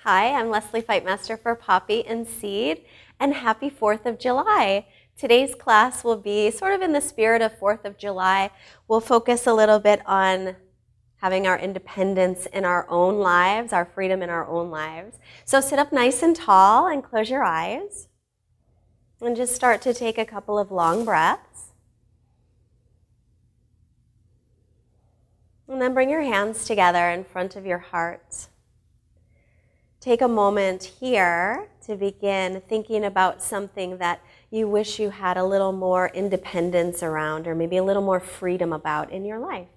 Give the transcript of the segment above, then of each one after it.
Hi, I'm Leslie Fightmaster for Poppy and Seed, and happy 4th of July. Today's class will be sort of in the spirit of 4th of July. We'll focus a little bit on having our independence in our own lives, our freedom in our own lives. So sit up nice and tall and close your eyes. And just start to take a couple of long breaths. And then bring your hands together in front of your heart. Take a moment here to begin thinking about something that you wish you had a little more independence around, or maybe a little more freedom about in your life.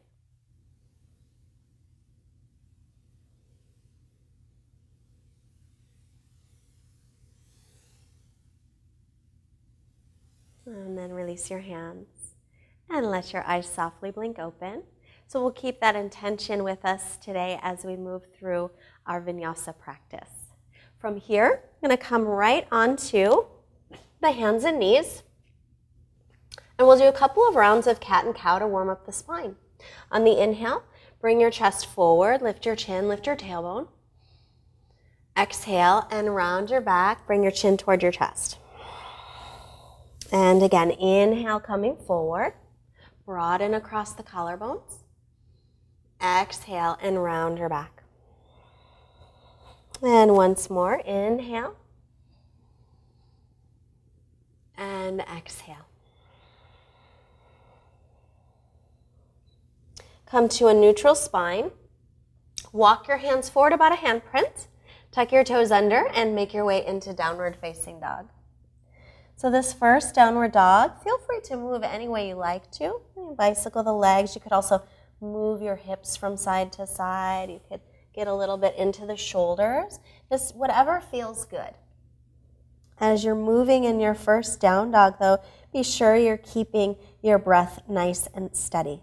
And then release your hands and let your eyes softly blink open. So we'll keep that intention with us today as we move through our vinyasa practice. From here, I'm going to come right onto the hands and knees. And we'll do a couple of rounds of cat and cow to warm up the spine. On the inhale, bring your chest forward, lift your chin, lift your tailbone. Exhale and round your back, bring your chin toward your chest. And again, inhale coming forward, broaden across the collarbones. Exhale and round your back. And once more, inhale. And exhale. Come to a neutral spine. Walk your hands forward about a handprint. Tuck your toes under and make your way into downward facing dog. So this first downward dog, feel free to move any way you like to. You can bicycle the legs. You could also move your hips from side to side. You could get a little bit into the shoulders. Just whatever feels good. As you're moving in your first down dog, though, be sure you're keeping your breath nice and steady.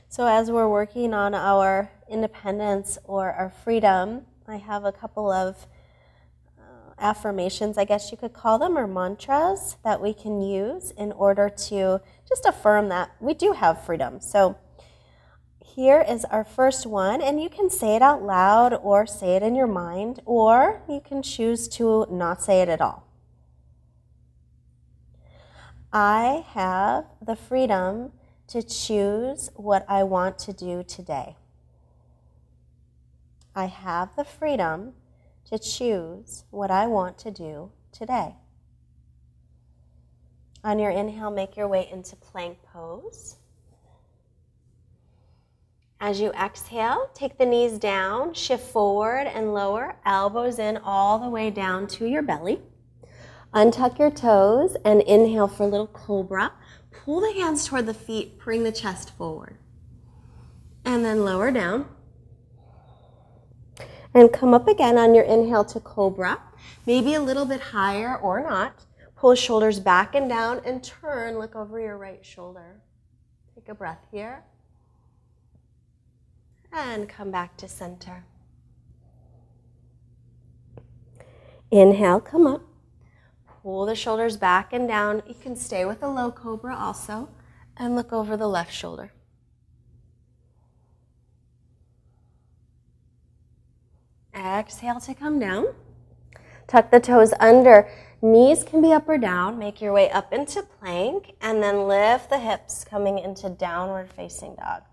So as we're working on our independence or our freedom, I have a couple of affirmations, I guess you could call them, or mantras that we can use in order to just affirm that we do have freedom. So here is our first one, and you can say it out loud or say it in your mind, or you can choose to not say it at all. I have the freedom to choose what I want to do today. I have the freedom to choose what I want to do today. On your inhale, make your way into plank pose. As you exhale, take the knees down, shift forward and lower, elbows in all the way down to your belly. Untuck your toes and inhale for a little cobra. Pull the hands toward the feet, bring the chest forward. And then lower down. And come up again on your inhale to cobra, maybe a little bit higher or not. Pull shoulders back and down and turn, look over your right shoulder. Take a breath here. And come back to center. Inhale, come up. Pull the shoulders back and down. You can stay with a low cobra also. And look over the left shoulder. Exhale to come down. Tuck the toes under. Knees can be up or down. Make your way up into plank and then lift the hips coming into downward facing dog.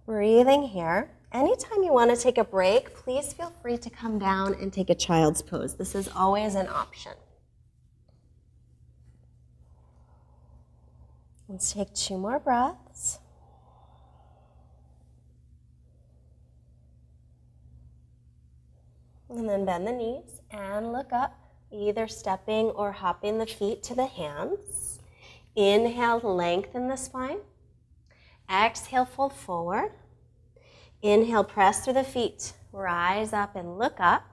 Breathing here. Anytime you want to take a break, please feel free to come down and take a child's pose. This is always an option. Let's take 2 more breaths. And then bend the knees and look up, either stepping or hopping the feet to the hands. Inhale, lengthen the spine. Exhale, fold forward. Inhale, press through the feet. Rise up and look up.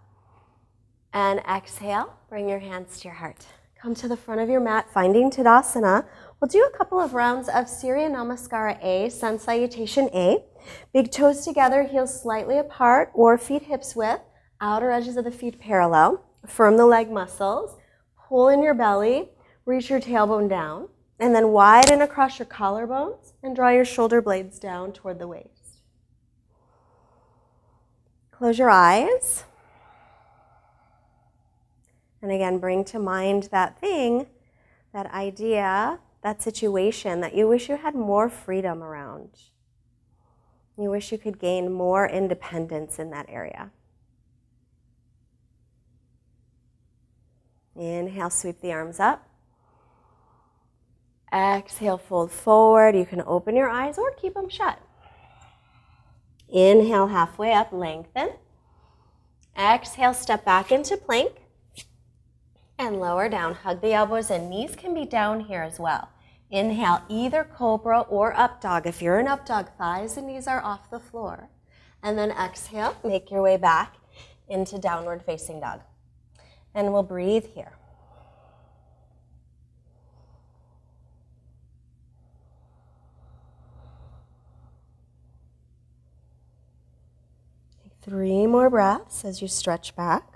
And exhale, bring your hands to your heart. Come to the front of your mat, finding Tadasana. We'll do a couple of rounds of Surya Namaskara A, Sun Salutation A. Big toes together, heels slightly apart, or feet hips width. Outer edges of the feet parallel. Firm the leg muscles. Pull in your belly. Reach your tailbone down. And then widen across your collarbones and draw your shoulder blades down toward the waist. Close your eyes. And again, bring to mind that thing, that idea, that situation that you wish you had more freedom around. You wish you could gain more independence in that area. Inhale, sweep the arms up. Exhale, fold forward. You can open your eyes or keep them shut. Inhale, halfway up, lengthen. Exhale, step back into plank. And lower down, hug the elbows and knees can be down here as well. Inhale, either cobra or up dog. If you're in up dog, thighs and knees are off the floor. And then exhale, make your way back into downward facing dog. And we'll breathe here. Take 3 more breaths as you stretch back.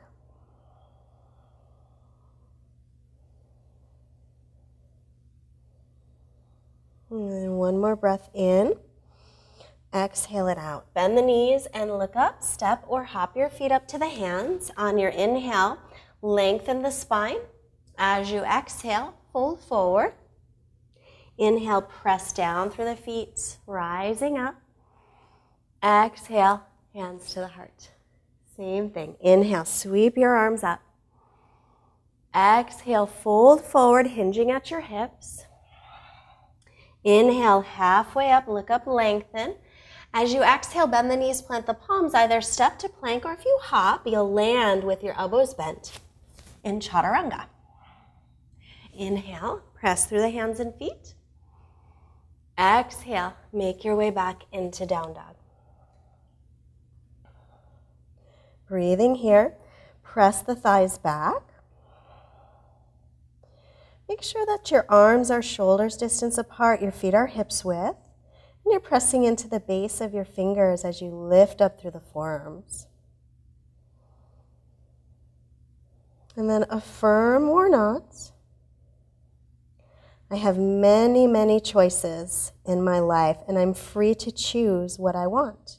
And then 1 more breath in. Exhale it out. Bend the knees and look up. Step or hop your feet up to the hands. On your inhale, lengthen the spine. As you exhale, fold forward. Inhale, press down through the feet, rising up. Exhale, hands to the heart. Same thing. Inhale, sweep your arms up. Exhale, fold forward, hinging at your hips. Inhale, halfway up, look up, lengthen. As you exhale, bend the knees, plant the palms, either step to plank or if you hop, you'll land with your elbows bent in chaturanga. Inhale, press through the hands and feet. Exhale, make your way back into down dog. Breathing here, press the thighs back. Make sure that your arms are shoulders distance apart, your feet are hips width, and you're pressing into the base of your fingers as you lift up through the forearms. And then affirm or not. I have many, many choices in my life, and I'm free to choose what I want.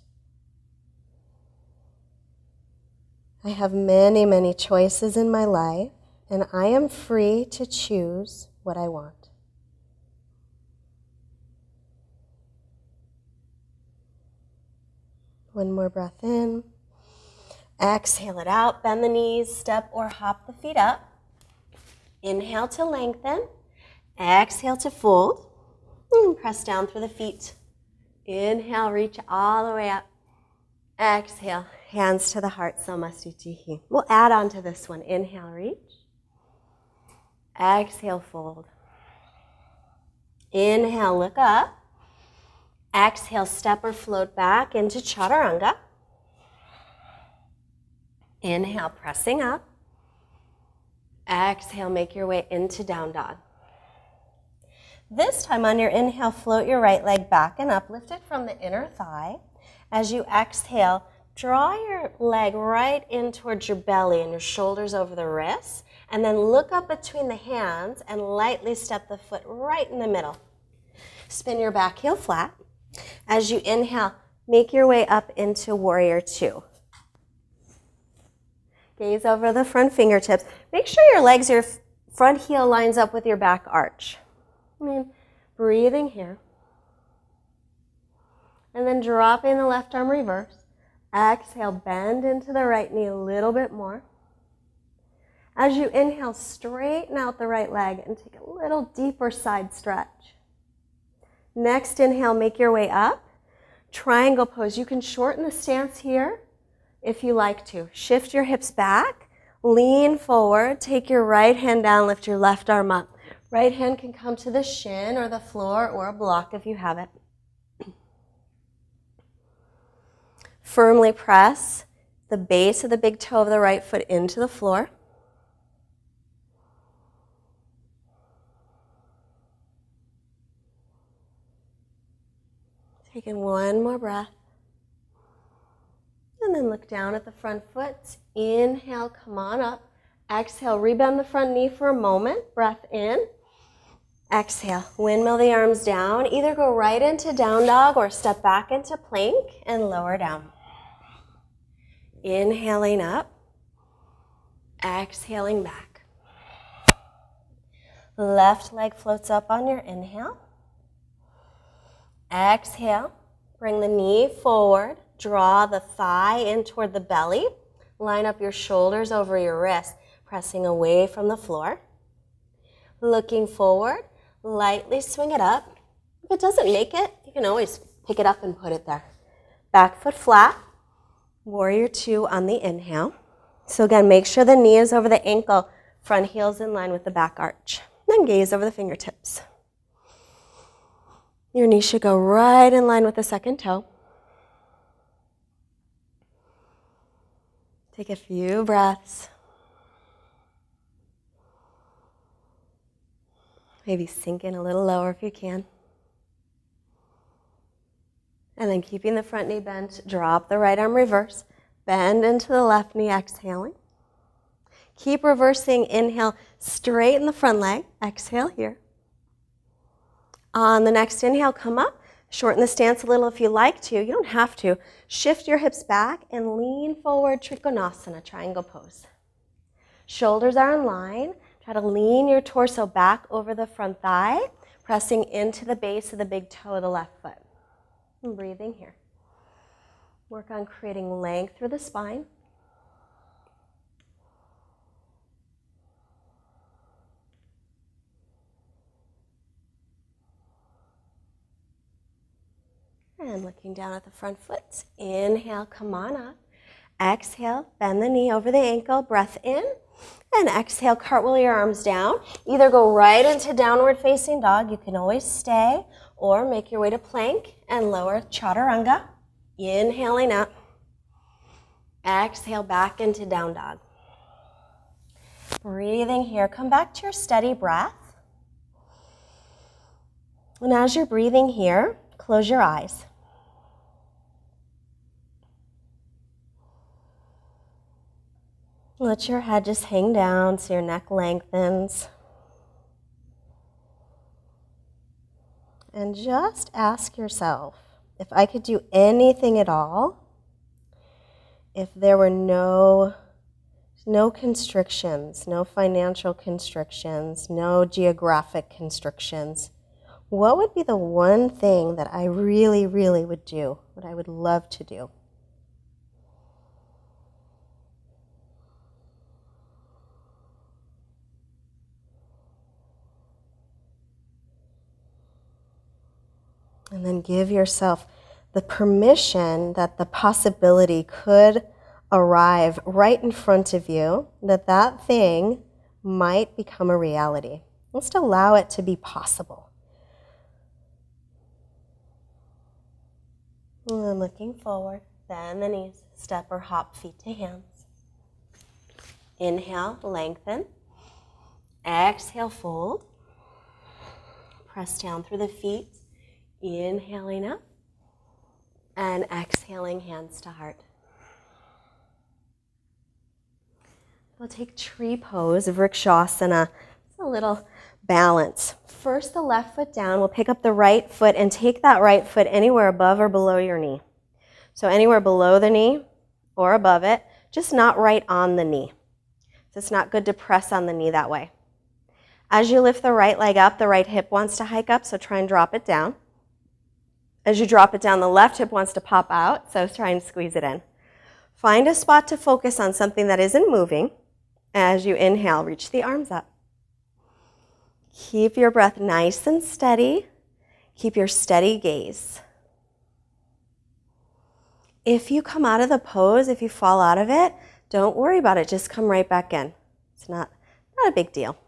I have many, many choices in my life, and I am free to choose what I want. One more breath in. Exhale it out. Bend the knees, step or hop the feet up. Inhale to lengthen. Exhale to fold. And press down through the feet. Inhale, reach all the way up. Exhale, hands to the heart, Samastitihi. We'll add on to this one. Inhale, reach. Exhale, fold. Inhale, look up. Exhale, step or float back into chaturanga. Inhale, pressing up. Exhale, make your way into down dog. This time on your inhale, float your right leg back and up. Lift it from the inner thigh. As you exhale, draw your leg right in towards your belly and your shoulders over the wrists. And then look up between the hands and lightly step the foot right in the middle. Spin your back heel flat. As you inhale, make your way up into warrior two. Gaze over the front fingertips. Make sure your front heel lines up with your back arch. Breathing here. And then dropping the left arm reverse. Exhale, bend into the right knee a little bit more. As you inhale, straighten out the right leg and take a little deeper side stretch. Next inhale, make your way up. Triangle pose. You can shorten the stance here if you like to. Shift your hips back, lean forward, take your right hand down, lift your left arm up. Right hand can come to the shin or the floor or a block if you have it. Firmly press the base of the big toe of the right foot into the floor. Taking one more breath. And then look down at the front foot. Inhale, come on up. Exhale, rebend the front knee for a moment. Breath in. Exhale, windmill the arms down. Either go right into down dog or step back into plank and lower down. Inhaling up, exhaling back. Left leg floats up on your inhale. Exhale, bring the knee forward, draw the thigh in toward the belly. Line up your shoulders over your wrists, pressing away from the floor. Looking forward, lightly swing it up. If it doesn't make it, you can always pick it up and put it there. Back foot flat, warrior two on the inhale. So again, make sure the knee is over the ankle, front heel's in line with the back arch. Then gaze over the fingertips. Your knee should go right in line with the second toe. Take a few breaths. Maybe sink in a little lower if you can. And then keeping the front knee bent, drop the right arm reverse. Bend into the left knee, exhaling. Keep reversing, inhale, straighten the front leg. Exhale here. On the next inhale, come up. Shorten the stance a little if you like to. You don't have to. Shift your hips back and lean forward, Trikonasana, triangle pose. Shoulders are in line. Try to lean your torso back over the front thigh, pressing into the base of the big toe of the left foot. And breathing here. Work on creating length through the spine. And looking down at the front foot. Inhale, come on up. Exhale, bend the knee over the ankle, breath in. And exhale, cartwheel your arms down. Either go right into downward facing dog. You can always stay. Or make your way to plank and lower chaturanga. Inhaling up. Exhale back into down dog. Breathing here. Come back to your steady breath. And as you're breathing here, close your eyes. Let your head just hang down so your neck lengthens. And just ask yourself, if I could do anything at all, if there were no constrictions, no financial constrictions, no geographic constrictions, what would be the one thing that I really, really would do, what I would love to do? And then give yourself the permission that the possibility could arrive right in front of you, that that thing might become a reality. Just allow it to be possible. And then looking forward, bend the knees, step or hop feet to hands. Inhale, lengthen. Exhale, fold. Press down through the feet. Inhaling up and exhaling, hands to heart. We'll take tree pose, vrikshasana. It's a little balance. First, the left foot down. We'll pick up the right foot and take that right foot anywhere above or below your knee. So anywhere below the knee or above it, just not right on the knee. So it's not good to press on the knee that way. As you lift the right leg up, the right hip wants to hike up, so try and drop it down. As you drop it down, the left hip wants to pop out, so try and squeeze it in. Find a spot to focus on, something that isn't moving. As you inhale, reach the arms up. Keep your breath nice and steady. Keep your steady gaze. If you come out of the pose, if you fall out of it, don't worry about it. Just come right back in. It's not a big deal.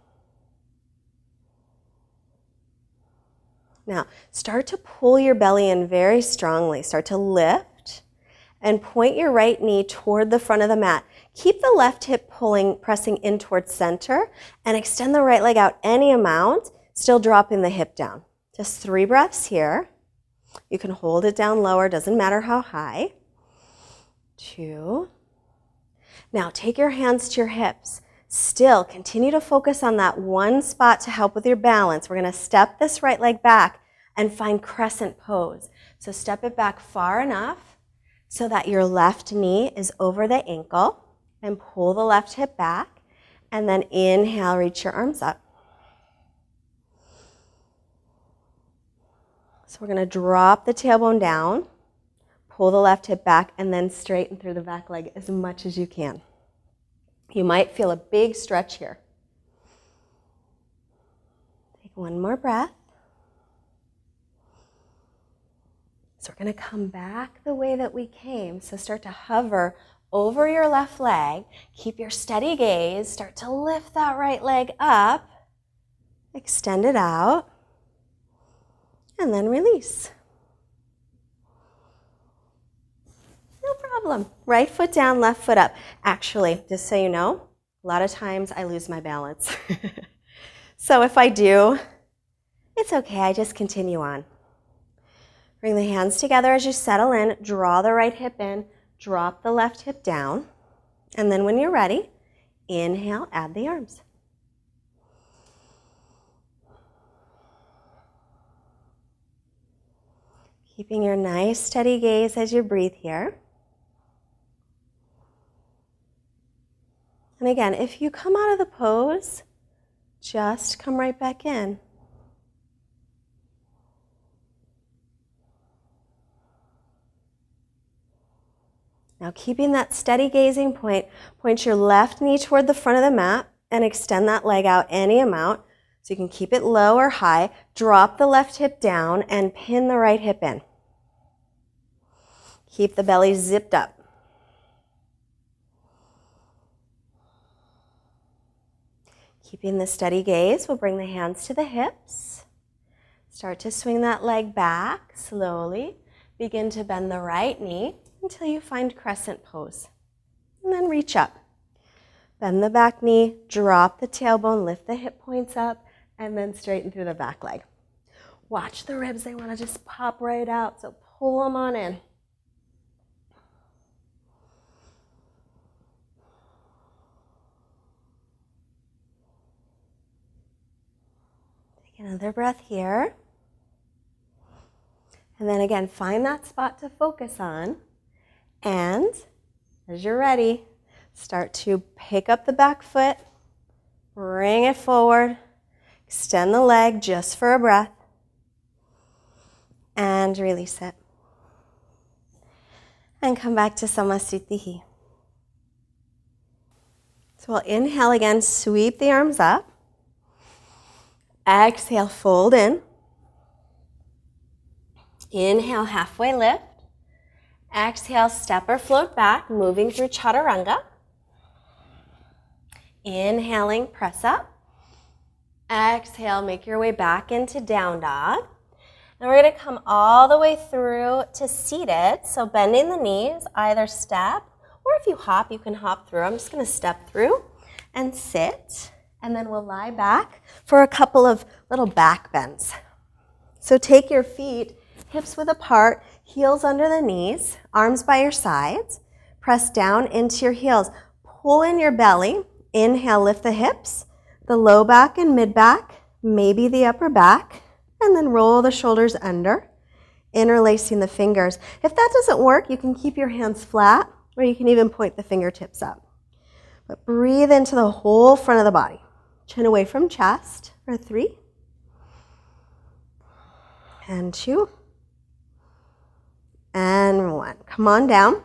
Now, start to pull your belly in very strongly. Start to lift and point your right knee toward the front of the mat. Keep the left hip pressing in towards center, and extend the right leg out any amount, still dropping the hip down. Just 3 breaths here. You can hold it down lower, doesn't matter how high. 2. Now, take your hands to your hips. Still, continue to focus on that one spot to help with your balance. We're going to step this right leg back and find crescent pose. So step it back far enough so that your left knee is over the ankle, and pull the left hip back, and then inhale, reach your arms up. So we're going to drop the tailbone down, pull the left hip back, and then straighten through the back leg as much as you can. You might feel a big stretch here. Take one more breath. So we're going to come back the way that we came. So start to hover over your left leg. Keep your steady gaze. Start to lift that right leg up. Extend it out. And then release. No problem. Right foot down, left foot up. Actually, just so you know, a lot of times I lose my balance. So if I do, it's okay. I just continue on. Bring the hands together as you settle in. Draw the right hip in. Drop the left hip down. And then when you're ready, inhale, add the arms. Keeping your nice steady gaze as you breathe here. And again, if you come out of the pose, just come right back in. Now keeping that steady gazing point, point your left knee toward the front of the mat and extend that leg out any amount. So you can keep it low or high. Drop the left hip down and pin the right hip in. Keep the belly zipped up. Keeping the steady gaze, we'll bring the hands to the hips. Start to swing that leg back slowly. Begin to bend the right knee until you find crescent pose. And then reach up. Bend the back knee, drop the tailbone, lift the hip points up, and then straighten through the back leg. Watch the ribs, they want to just pop right out, so pull them on in. Take another breath here. And then again, find that spot to focus on. And as you're ready, start to pick up the back foot, bring it forward, extend the leg just for a breath, and release it. And come back to Samasthiti. So we'll inhale again, sweep the arms up. Exhale, fold in. Inhale, halfway lift. Exhale, step or float back, moving through chaturanga. Inhaling, press up. Exhale, make your way back into down dog. And we're going to come all the way through to seated. So bending the knees, either step, or if you hop, you can hop through. I'm just going to step through and sit. And then we'll lie back for a couple of little back bends. So take your feet hips width apart, heels under the knees, arms by your sides. Press down into your heels. Pull in your belly. Inhale, lift the hips, the low back and mid back, maybe the upper back, and then roll the shoulders under, interlacing the fingers. If that doesn't work, you can keep your hands flat, or you can even point the fingertips up. But breathe into the whole front of the body. Chin away from chest for 3, and 2, and 1. Come on down.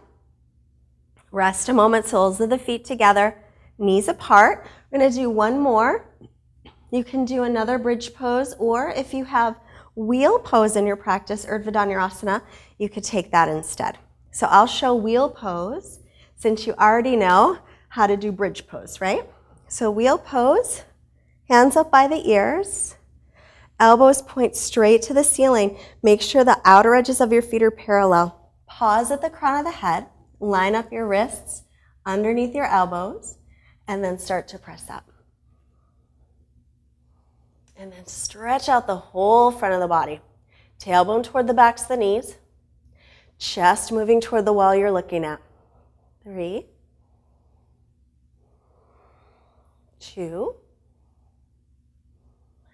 Rest a moment, soles of the feet together, knees apart. We're going to do one more. You can do another bridge pose, or if you have wheel pose in your practice, Urdhva Dhanurasana, you could take that instead. So I'll show wheel pose since you already know how to do bridge pose, right? So wheel pose, hands up by the ears, elbows point straight to the ceiling. Make sure the outer edges of your feet are parallel. Pause at the crown of the head, line up your wrists underneath your elbows, and then start to press up. And then stretch out the whole front of the body. Tailbone toward the backs of the knees. Chest moving toward the wall you're looking at. 3, 2.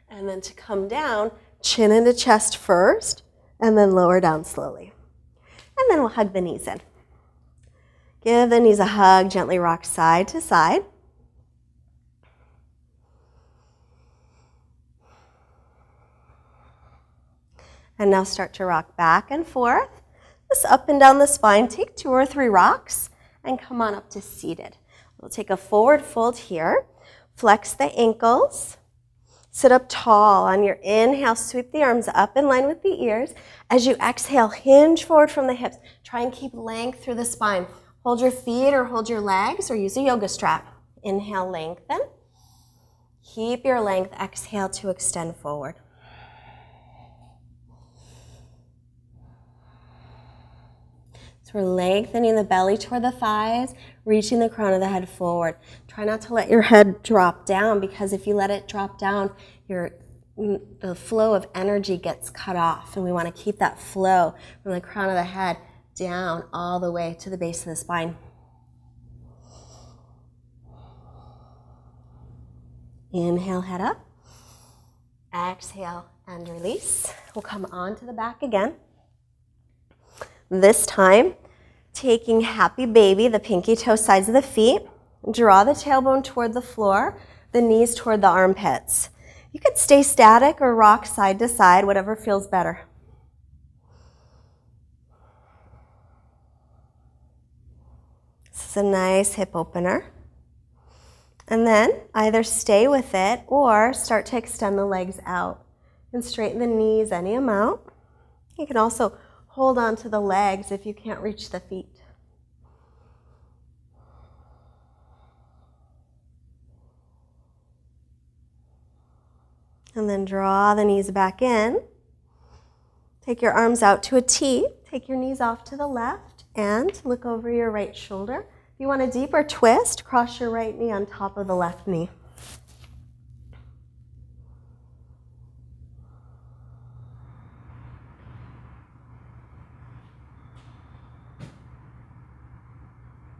And then to come down, chin into chest first, and then lower down slowly. And then we'll hug the knees in. Give the knees a hug, gently rock side to side. And now start to rock back and forth. Just up and down the spine. Take 2 or 3 rocks and come on up to seated. We'll take a forward fold here. Flex the ankles. Sit up tall. On your inhale, sweep the arms up in line with the ears. As you exhale, hinge forward from the hips. Try and keep length through the spine. Hold your feet or hold your legs or use a yoga strap. Inhale, lengthen. Keep your length. Exhale to extend forward. So we're lengthening the belly toward the thighs, reaching the crown of the head forward. Try not to let your head drop down, because if you let it drop down, the flow of energy gets cut off, and we want to keep that flow from the crown of the head down all the way to the base of the spine. Inhale, head up. Exhale and release. We'll come onto the back again. This time, taking happy baby, the pinky toe sides of the feet, draw the tailbone toward the floor, the knees toward the armpits. You could stay static or rock side to side, whatever feels better. This is a nice hip opener. And then either stay with it or start to extend the legs out and straighten the knees any amount. You can also hold on to the legs if you can't reach the feet. And then draw the knees back in. Take your arms out to a T. Take your knees off to the left and look over your right shoulder. If you want a deeper twist, cross your right knee on top of the left knee.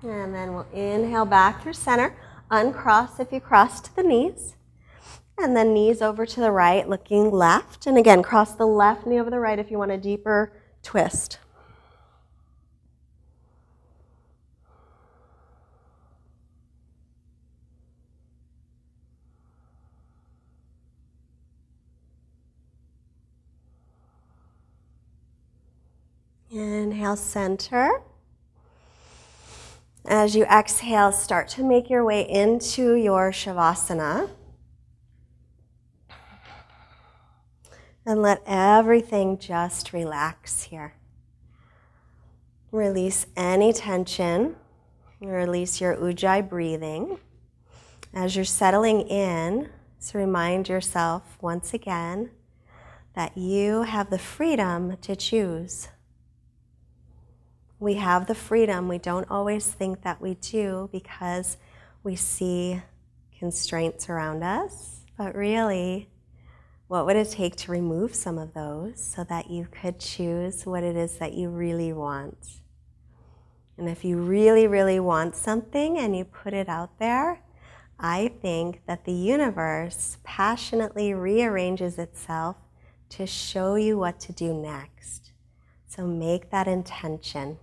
And then we'll inhale back through center. Uncross if you crossed the knees. And then knees over to the right, looking left. And again, cross the left knee over the right if you want a deeper twist. Inhale, center. As you exhale, start to make your way into your shavasana. And let everything just relax here. Release any tension. Release your ujjayi breathing. As you're settling in, so remind yourself once again that you have the freedom to choose. We have the freedom. We don't always think that we do because we see constraints around us, but really, what would it take to remove some of those so that you could choose what it is that you really want? And if you really, really want something and you put it out there, I think that the universe passionately rearranges itself to show you what to do next. So make that intention.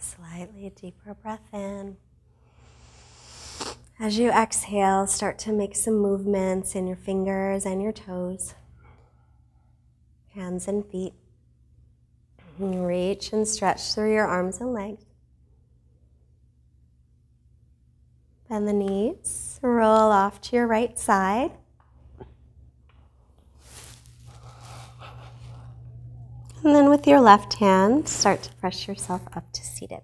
Slightly deeper breath in. As you exhale, start to make some movements in your fingers and your toes, hands and feet. Reach and stretch through your arms and legs. Bend the knees, roll off to your right side. And then with your left hand, start to press yourself up to seated.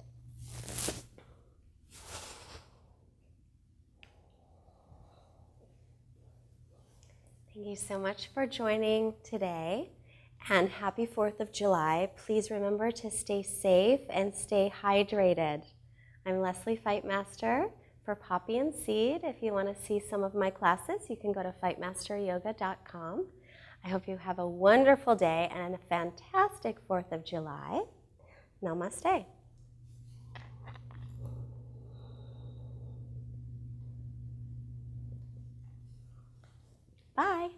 Thank you so much for joining today, and happy 4th of July. Please remember to stay safe and stay hydrated. I'm Leslie Fightmaster for Poppy and Seed. If you want to see some of my classes, you can go to fightmasteryoga.com. I hope you have a wonderful day and a fantastic 4th of July. Namaste. Bye.